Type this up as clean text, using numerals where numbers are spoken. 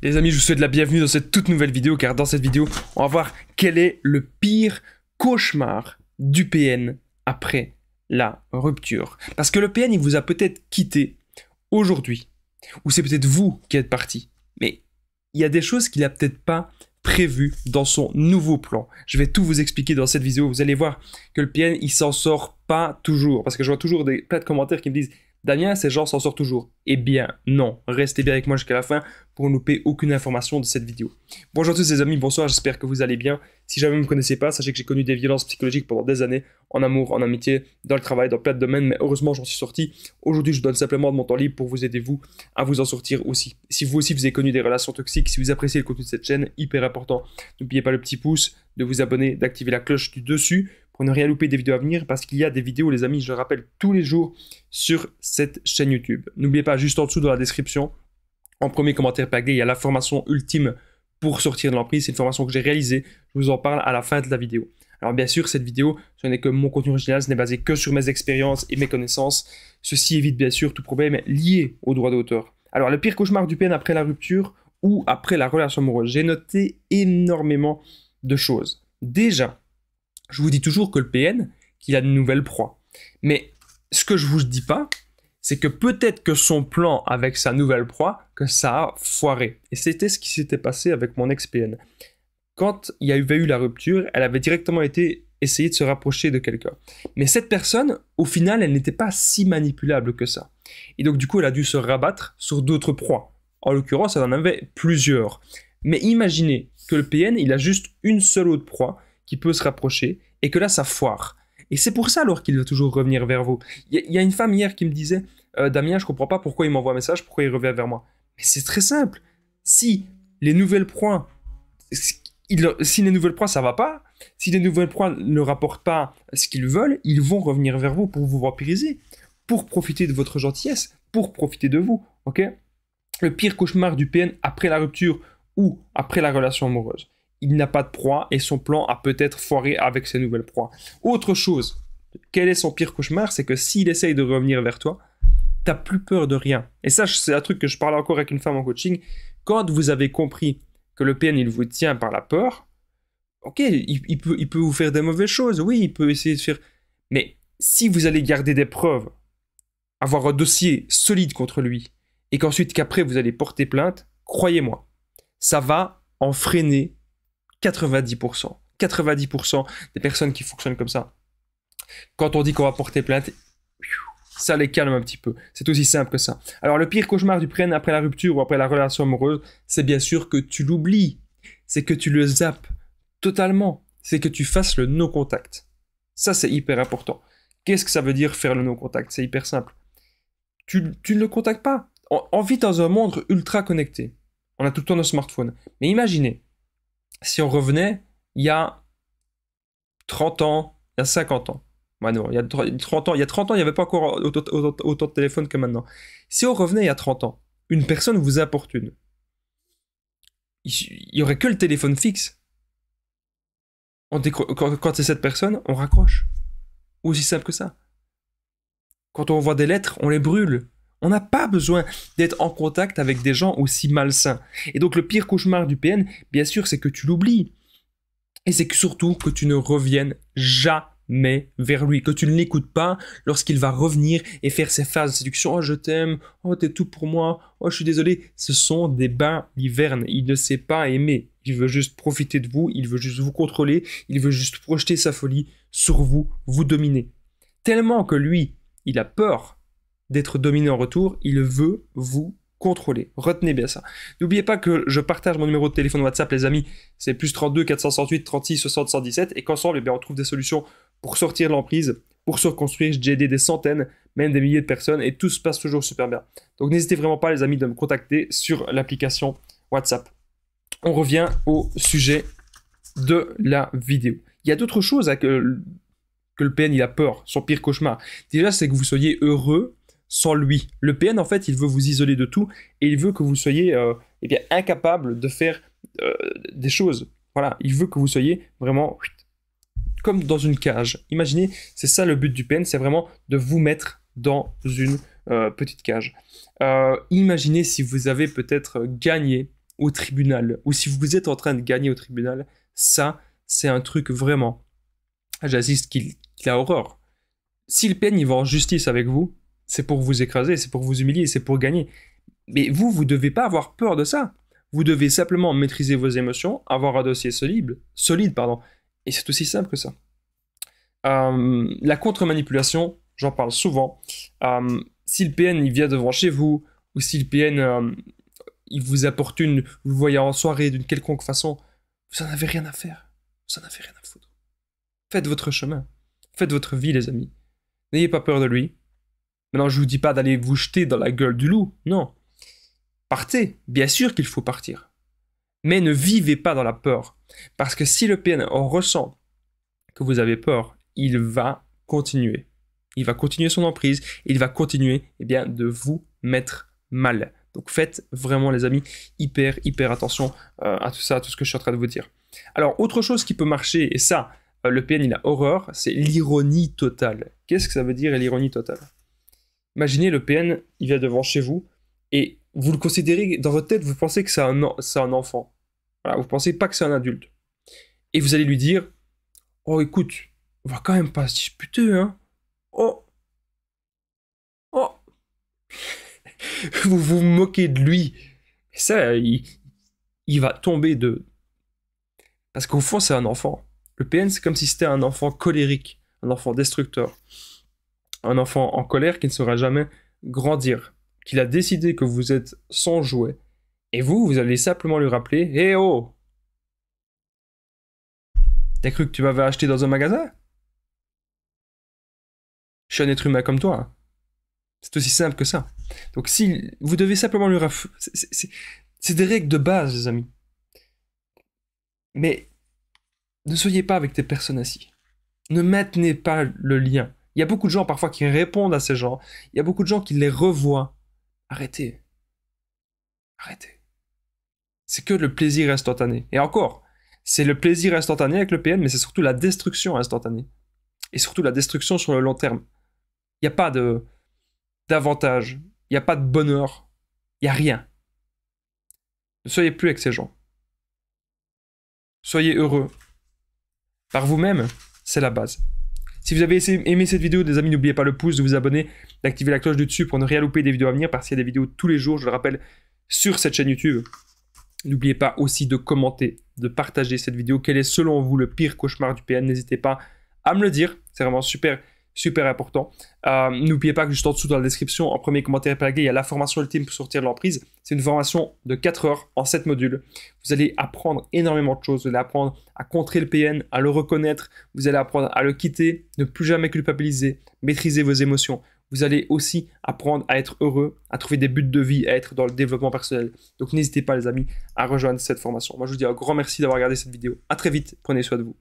Les amis, je vous souhaite la bienvenue dans cette toute nouvelle vidéo, car dans cette vidéo, on va voir quel est le pire cauchemar du PN après la rupture. Parce que le PN, il vous a peut-être quitté aujourd'hui, ou c'est peut-être vous qui êtes parti, mais il y a des choses qu'il n'a peut-être pas prévues dans son nouveau plan. Je vais tout vous expliquer dans cette vidéo. Vous allez voir que le PN, il s'en sort pas toujours, parce que je vois toujours plein de commentaires qui me disent Damien, ces gens s'en sortent toujours. Eh bien, non. Restez bien avec moi jusqu'à la fin pour ne louper aucune information de cette vidéo. Bonjour à tous les amis, bonsoir, j'espère que vous allez bien. Si jamais vous ne me connaissez pas, sachez que j'ai connu des violences psychologiques pendant des années, en amour, en amitié, dans le travail, dans plein de domaines, mais heureusement j'en suis sorti. Aujourd'hui, je vous donne simplement de mon temps libre pour vous aider vous à vous en sortir aussi. Si vous aussi vous avez connu des relations toxiques, si vous appréciez le contenu de cette chaîne, hyper important, n'oubliez pas le petit pouce, de vous abonner, d'activer la cloche du dessus pour ne rien louper des vidéos à venir, parce qu'il y a des vidéos, les amis, je le rappelle, tous les jours sur cette chaîne YouTube. N'oubliez pas, juste en dessous dans la description, en premier commentaire épinglé, il y a la formation ultime pour sortir de l'emprise. C'est une formation que j'ai réalisée, je vous en parle à la fin de la vidéo. Alors bien sûr, cette vidéo, ce n'est que mon contenu original, ce n'est basé que sur mes expériences et mes connaissances. Ceci évite bien sûr tout problème lié au droit d'auteur. Alors le pire cauchemar du PN après la rupture ou après la relation amoureuse, j'ai noté énormément de choses. Déjà, je vous dis toujours que le PN, qu'il a de nouvelles proies. Mais ce que je vous dis pas, c'est que peut-être que son plan avec sa nouvelle proie, que ça a foiré. Et c'était ce qui s'était passé avec mon ex-PN. Quand il y avait eu la rupture, elle avait directement essayé de se rapprocher de quelqu'un. Mais cette personne, au final, elle n'était pas si manipulable que ça. Et donc du coup, elle a dû se rabattre sur d'autres proies. En l'occurrence, elle en avait plusieurs. Mais imaginez que le PN, il a juste une seule autre proie qui peut se rapprocher, et que là, ça foire. Et c'est pour ça alors qu'il va toujours revenir vers vous. Il y a une femme hier qui me disait Damien, je comprends pas pourquoi il m'envoie un message, pourquoi il revient vers moi. Mais c'est très simple. Si les nouvelles proies, ça va pas, si les nouvelles proies ne rapportent pas ce qu'ils veulent, ils vont revenir vers vous pour vous vampiriser, pour profiter de votre gentillesse, pour profiter de vous. Ok ? Le pire cauchemar du PN après la rupture ou après la relation amoureuse. Il n'a pas de proie et son plan a peut-être foiré avec ses nouvelles proies. Autre chose, quel est son pire cauchemar? C'est que s'il essaye de revenir vers toi, t'as plus peur de rien. Et ça, c'est un truc que je parlais encore avec une femme en coaching. Quand vous avez compris que le PN, il vous tient par la peur, ok, il peut vous faire des mauvaises choses, oui, il peut essayer de faire... Mais si vous allez garder des preuves, avoir un dossier solide contre lui, et qu'après vous allez porter plainte, croyez-moi, ça va en freiner 90%. 90% des personnes qui fonctionnent comme ça. Quand on dit qu'on va porter plainte, ça les calme un petit peu. C'est aussi simple que ça. Alors le pire cauchemar du PN après la rupture ou après la relation amoureuse, c'est bien sûr que tu l'oublies. C'est que tu le zappes totalement. C'est que tu fasses le no-contact. Ça, c'est hyper important. Qu'est-ce que ça veut dire faire le no-contact? C'est hyper simple. Tu ne le contactes pas. On vit dans un monde ultra connecté. On a tout le temps nos smartphones. Mais imaginez, si on revenait il y a 30 ans, il y a 50 ans. Ouais, non, il y a 30 ans, il n'y avait pas encore autant de téléphones que maintenant. Si on revenait il y a 30 ans, une personne vous importune. Il n'y aurait que le téléphone fixe. Quand c'est cette personne, on raccroche. Aussi simple que ça. Quand on envoie des lettres, on les brûle. On n'a pas besoin d'être en contact avec des gens aussi malsains. Et donc le pire cauchemar du PN, bien sûr, c'est que tu l'oublies. Et c'est surtout que tu ne reviennes jamais vers lui, que tu ne l'écoutes pas lorsqu'il va revenir et faire ses phases de séduction. Oh, je t'aime, oh, t'es tout pour moi, oh, je suis désolé. Ce sont des balivernes. Il ne sait pas aimer. Il veut juste profiter de vous, il veut juste vous contrôler, il veut juste projeter sa folie sur vous, vous dominer. Tellement que lui, il a peur d'être dominé en retour, il veut vous contrôler. Retenez bien ça. N'oubliez pas que je partage mon numéro de téléphone WhatsApp, les amis. C'est plus 32 468 36 60 117 et qu'ensemble, eh bien, on trouve des solutions pour sortir de l'emprise, pour se reconstruire. J'ai aidé des centaines, même des milliers de personnes et tout se passe toujours super bien. Donc n'hésitez vraiment pas, les amis, de me contacter sur l'application WhatsApp. On revient au sujet de la vidéo. Il y a d'autres choses que le PN, il a peur, son pire cauchemar. Déjà, c'est que vous soyez heureux sans lui. Le PN, en fait, il veut vous isoler de tout et il veut que vous soyez eh bien, incapable de faire des choses. Voilà, il veut que vous soyez vraiment comme dans une cage. Imaginez, c'est ça le but du PN, c'est vraiment de vous mettre dans une petite cage. Imaginez si vous avez peut-être gagné au tribunal, ou si vous êtes en train de gagner au tribunal, ça, c'est un truc vraiment, j'assiste qu'il a horreur. Si le PN il va en justice avec vous, c'est pour vous écraser, c'est pour vous humilier, c'est pour gagner. Mais vous ne devez pas avoir peur de ça. Vous devez simplement maîtriser vos émotions, avoir un dossier solide, pardon. Et c'est aussi simple que ça. La contre-manipulation, j'en parle souvent. Si le PN il vient devant chez vous, ou si le PN il vous importune, vous le voyez en soirée d'une quelconque façon, vous n'en avez rien à faire. Vous n'en avez rien à foutre. Faites votre chemin. Faites votre vie, les amis. N'ayez pas peur de lui. Maintenant, je ne vous dis pas d'aller vous jeter dans la gueule du loup. Non. Partez. Bien sûr qu'il faut partir. Mais ne vivez pas dans la peur. Parce que si le PN ressent que vous avez peur, il va continuer. Il va continuer son emprise. Il va continuer de vous mettre mal. Donc faites vraiment, les amis, hyper attention à tout ça, à tout ce que je suis en train de vous dire. Alors, autre chose qui peut marcher, et ça, le PN, il a horreur, c'est l'ironie totale. Qu'est-ce que ça veut dire, l'ironie totale? Imaginez, le PN, il vient devant chez vous, et vous le considérez, dans votre tête, vous pensez que c'est un enfant. Voilà, vous pensez pas que c'est un adulte. Et vous allez lui dire, oh, écoute, on va quand même pas se disputer, hein. Oh. Vous vous moquez de lui. Et ça, il va tomber de... Parce qu'au fond, c'est un enfant. Le PN, c'est comme si c'était un enfant colérique, un enfant destructeur, un enfant en colère qui ne saura jamais grandir, qu'il a décidé que vous êtes son jouet. Et vous allez simplement lui rappeler, « Hé oh! T'as cru que tu m'avais acheté dans un magasin? Je suis un être humain comme toi. » C'est aussi simple que ça. Donc si vous devez simplement lui rappeler... C'est des règles de base, les amis. Mais ne soyez pas avec des personnes ainsi. Ne maintenez pas le lien. Il y a beaucoup de gens parfois qui répondent à ces gens. Il y a beaucoup de gens qui les revoient. Arrêtez. Arrêtez. C'est que le plaisir instantané. Et encore, c'est le plaisir instantané avec le PN, mais c'est surtout la destruction instantanée. Et surtout la destruction sur le long terme. Il n'y a pas d'avantage. Il n'y a pas de bonheur. Il n'y a rien. Ne soyez plus avec ces gens. Soyez heureux. Par vous-même, c'est la base. Si vous avez aimé cette vidéo, les amis, n'oubliez pas le pouce, de vous abonner, d'activer la cloche du dessus pour ne rien louper des vidéos à venir, parce qu'il y a des vidéos tous les jours, je le rappelle, sur cette chaîne YouTube. N'oubliez pas aussi de commenter, de partager cette vidéo. Quel est selon vous le pire cauchemar du PN? N'hésitez pas à me le dire, c'est vraiment super important. N'oubliez pas que juste en dessous dans la description, en premier commentaire épinglé, il y a la formation ultime pour sortir de l'emprise. C'est une formation de 4 heures en 7 modules. Vous allez apprendre énormément de choses. Vous allez apprendre à contrer le PN, à le reconnaître. Vous allez apprendre à le quitter, ne plus jamais culpabiliser, maîtriser vos émotions. Vous allez aussi apprendre à être heureux, à trouver des buts de vie, à être dans le développement personnel. Donc n'hésitez pas, les amis, à rejoindre cette formation. Moi, je vous dis un grand merci d'avoir regardé cette vidéo. À très vite, prenez soin de vous.